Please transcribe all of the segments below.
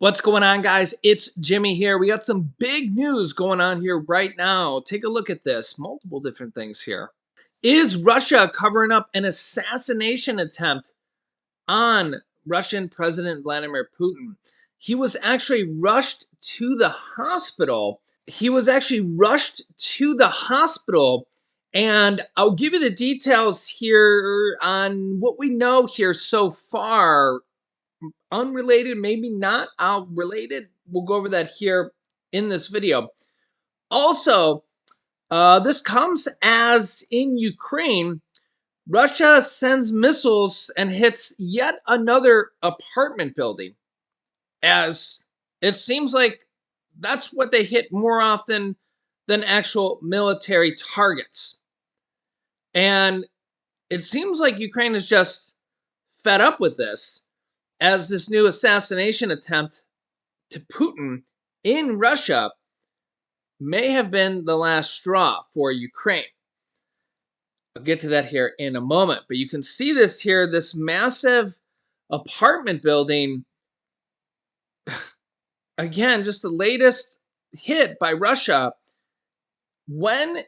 What's going on, guys? It's Jimmy here. We got some big news going on here right now. Take a look at this. Multiple different things here. Is Russia covering up an assassination attempt on Russian President Vladimir Putin? He was actually rushed to the hospital. And I'll give you the details here on what we know here so far. Unrelated, maybe not related. We'll go over that here in this video. Also, this comes as in Ukraine, Russia sends missiles and hits yet another apartment building, as it seems like that's what they hit more often than actual military targets. And it seems like Ukraine is just fed up with this, as this new assassination attempt to Putin in Russia may have been the last straw for Ukraine. I'll get to that here in a moment, but you can see this here, this massive apartment building. Again, just the latest hit by Russia. When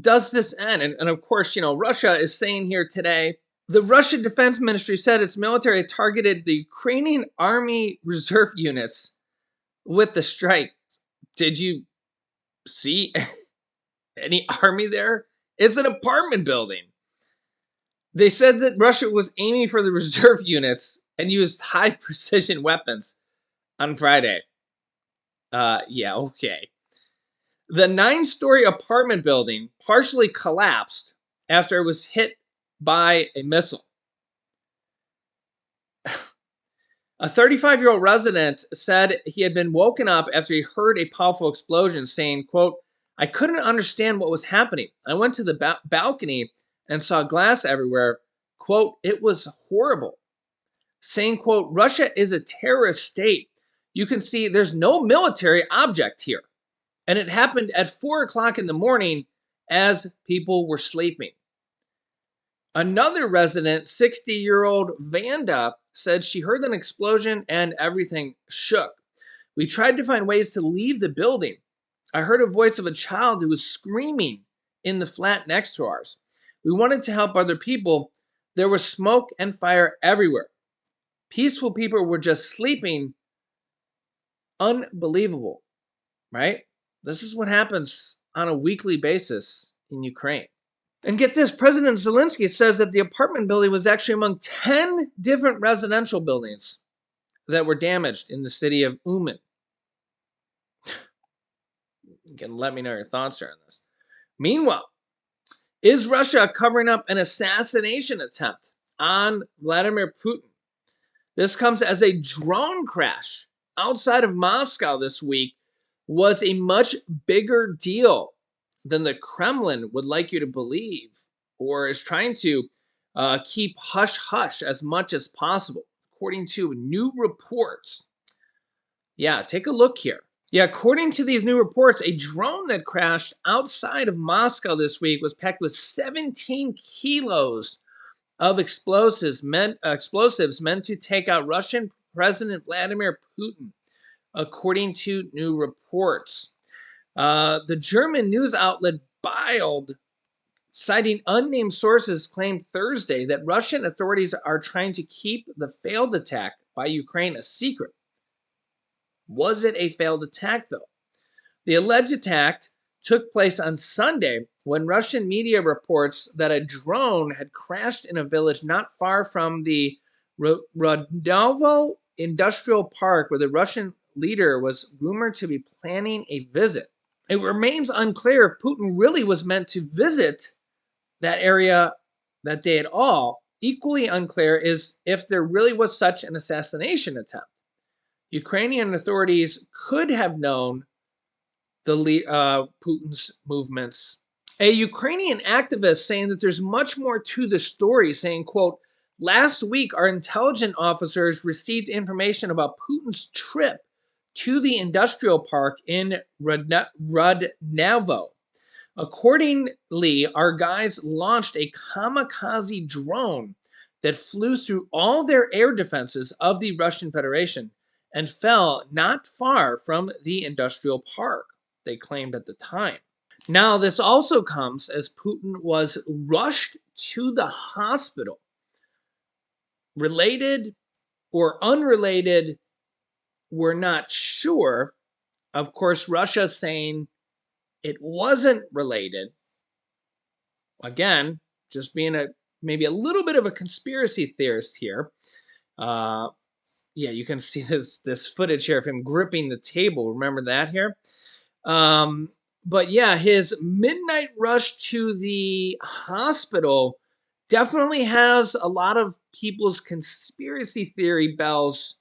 does this end? And of course, Russia is saying here today, the Russian Defense Ministry said its military targeted the Ukrainian Army Reserve units with the strike. Did you see any army there? It's an apartment building. They said that Russia was aiming for the reserve units and used high precision weapons on Friday. Yeah, okay. The 9-story apartment building partially collapsed after it was hit by a missile. A 35-year-old resident said he had been woken up after he heard a powerful explosion, saying, quote, "I couldn't understand what was happening. I went to the balcony and saw glass everywhere. Quote, it was horrible." Saying, quote, "Russia is a terrorist state. You can see there's no military object here. And it happened at 4 o'clock in the morning as people were sleeping." Another resident, 60-year-old Vanda, said she heard an explosion and everything shook. "We tried to find ways to leave the building. I heard a voice of a child who was screaming in the flat next to ours. We wanted to help other people. There was smoke and fire everywhere. Peaceful people were just sleeping." Unbelievable, right? This is what happens on a weekly basis in Ukraine. And get this, President Zelensky says that the apartment building was actually among 10 different residential buildings that were damaged in the city of Uman. You can let me know your thoughts here on this. Meanwhile, is Russia covering up an assassination attempt on Vladimir Putin? This comes as a drone crash outside of Moscow this week was a much bigger deal than the Kremlin would like you to believe, or is trying to keep hush-hush as much as possible, according to new reports. Yeah, take a look here. Yeah, according to these new reports, a drone that crashed outside of Moscow this week was packed with 17 kilos of explosives meant to take out Russian President Vladimir Putin, according to new reports. The German news outlet Bild, citing unnamed sources, claimed Thursday that Russian authorities are trying to keep the failed attack by Ukraine a secret. Was it a failed attack, though? The alleged attack took place on Sunday when Russian media reports that a drone had crashed in a village not far from the Rodnovo Industrial Park, where the Russian leader was rumored to be planning a visit. It remains unclear if Putin really was meant to visit that area that day at all. Equally unclear is if there really was such an assassination attempt. Ukrainian authorities could have known Putin's movements. A Ukrainian activist saying that there's much more to the story, saying, quote, "Last week, our intelligence officers received information about Putin's trip to the industrial park in Rodnovo. Accordingly, our guys launched a kamikaze drone that flew through all their air defenses of the Russian Federation and fell not far from the industrial park, they claimed at the time. Now, this also comes as Putin was rushed to the hospital. Related or unrelated, we're not sure. Of course, Russia's saying it wasn't related. Again, just being maybe a little bit of a conspiracy theorist here. Uh, yeah, you can see this footage here of him gripping the table. Remember that here? Um, but yeah, his midnight rush to the hospital definitely has a lot of people's conspiracy theory bells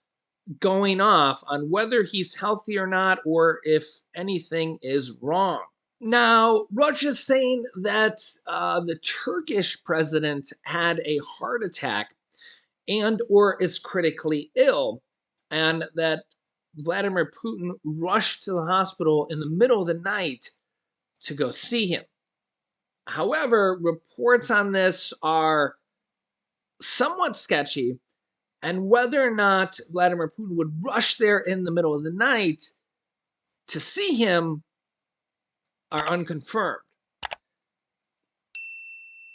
going off on whether he's healthy or not, or if anything is wrong. Now, Russia's saying that the Turkish president had a heart attack and or is critically ill, and that Vladimir Putin rushed to the hospital in the middle of the night to go see him. However, reports on this are somewhat sketchy, and whether or not Vladimir Putin would rush there in the middle of the night to see him are unconfirmed.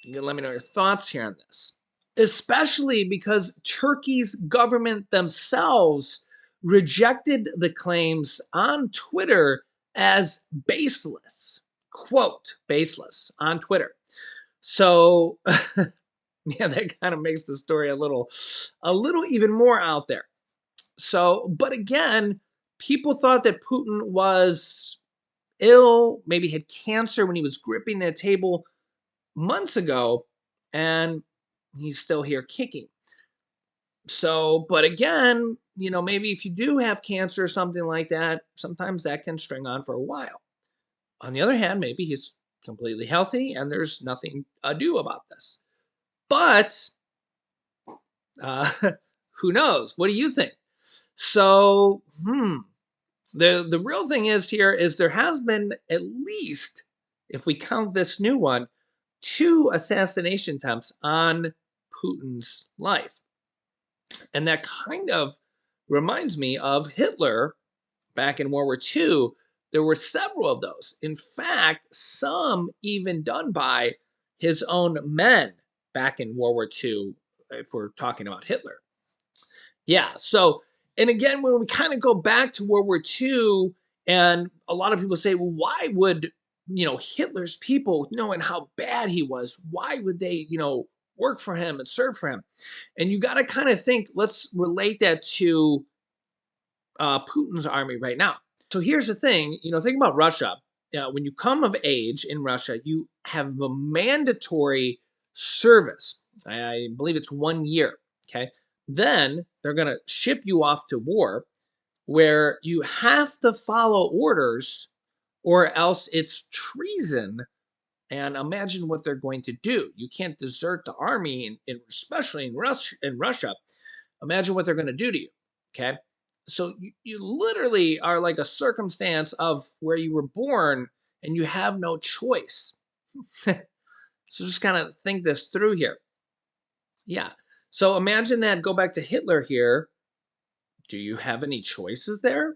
You can let me know your thoughts here on this, especially because Turkey's government themselves rejected the claims on Twitter as baseless. Quote, baseless on Twitter. So, yeah, that kind of makes the story a little even more out there. So, but again, people thought that Putin was ill, maybe had cancer when he was gripping the table months ago, and he's still here kicking. So, but again, maybe if you do have cancer or something like that, sometimes that can string on for a while. On the other hand, maybe he's completely healthy and there's nothing ado about this. But uh, who knows? What do you think? So, the real thing is there has been at least, if we count this new one, 2 assassination attempts on Putin's life. And that kind of reminds me of Hitler back in World War II. There were several of those. In fact, some even done by his own men back in World War II, if we're talking about Hitler. Yeah. So, and again, when we kind of go back to World War II, and a lot of people say, well, why would, Hitler's people, knowing how bad he was, why would they, work for him and serve for him? And you got to kind of think, let's relate that to Putin's army right now. So here's the thing, think about Russia. When you come of age in Russia, you have a mandatory service. I believe it's 1 year. Okay. Then they're going to ship you off to war where you have to follow orders or else it's treason. And imagine what they're going to do. You can't desert the army, especially in Russia. Imagine what they're going to do to you. Okay. So you literally are like a circumstance of where you were born and you have no choice. So just kind of think this through here. Yeah. So imagine that, go back to Hitler here. Do you have any choices there?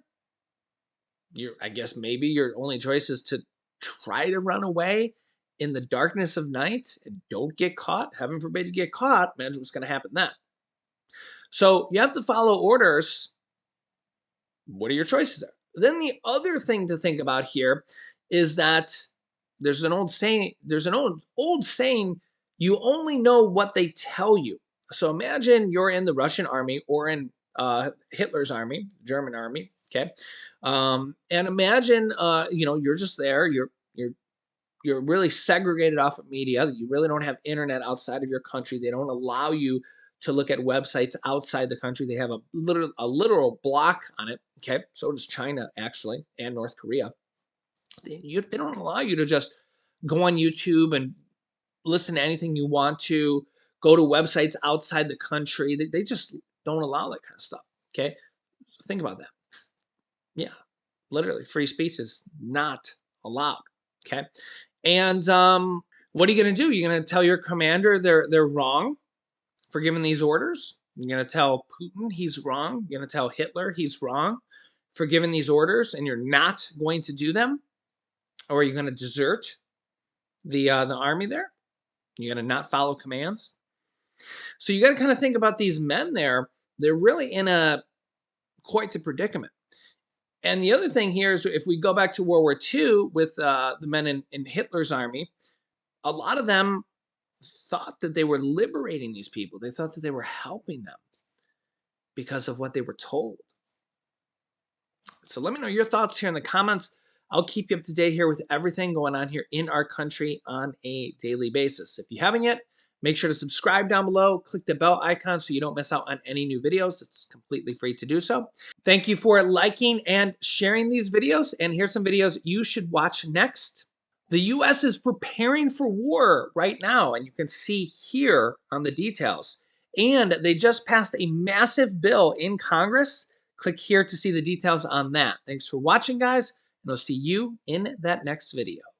I guess maybe your only choice is to try to run away in the darkness of night and don't get caught. Heaven forbid you get caught. Imagine what's going to happen then. So you have to follow orders. What are your choices there? Then the other thing to think about here is that there's an old saying, old saying, you only know what they tell you. So imagine you're in the Russian army or in Hitler's army, German army, okay? And imagine you're just there, you're really segregated off of media. You really don't have internet outside of your country. They don't allow you to look at websites outside the country. They have a literal block on it. Okay, so does China actually, and North Korea. They don't allow you to just go on YouTube and listen to anything you want to. Go to websites outside the country. They just don't allow that kind of stuff. Okay, so think about that. Yeah, literally, free speech is not allowed. Okay, and what are you going to do? You're going to tell your commander they're wrong for giving these orders? You're going to tell Putin he's wrong. You're going to tell Hitler he's wrong for giving these orders, and you're not going to do them, or are you going to desert the army there? You're going to not follow commands. So you got to kind of think about these men there. They're really in a quite the predicament. And the other thing here is if we go back to World War II with the men in Hitler's army, a lot of them thought that they were liberating these people. They thought that they were helping them because of what they were told. So let me know your thoughts here in the comments. I'll keep you up to date here with everything going on here in our country on a daily basis. If you haven't yet, make sure to subscribe down below. Click the bell icon so you don't miss out on any new videos. It's completely free to do so. Thank you for liking and sharing these videos. And here's some videos you should watch next. The U.S. is preparing for war right now, and you can see here on the details. And they just passed a massive bill in Congress. Click here to see the details on that. Thanks for watching, guys, and I'll see you in that next video.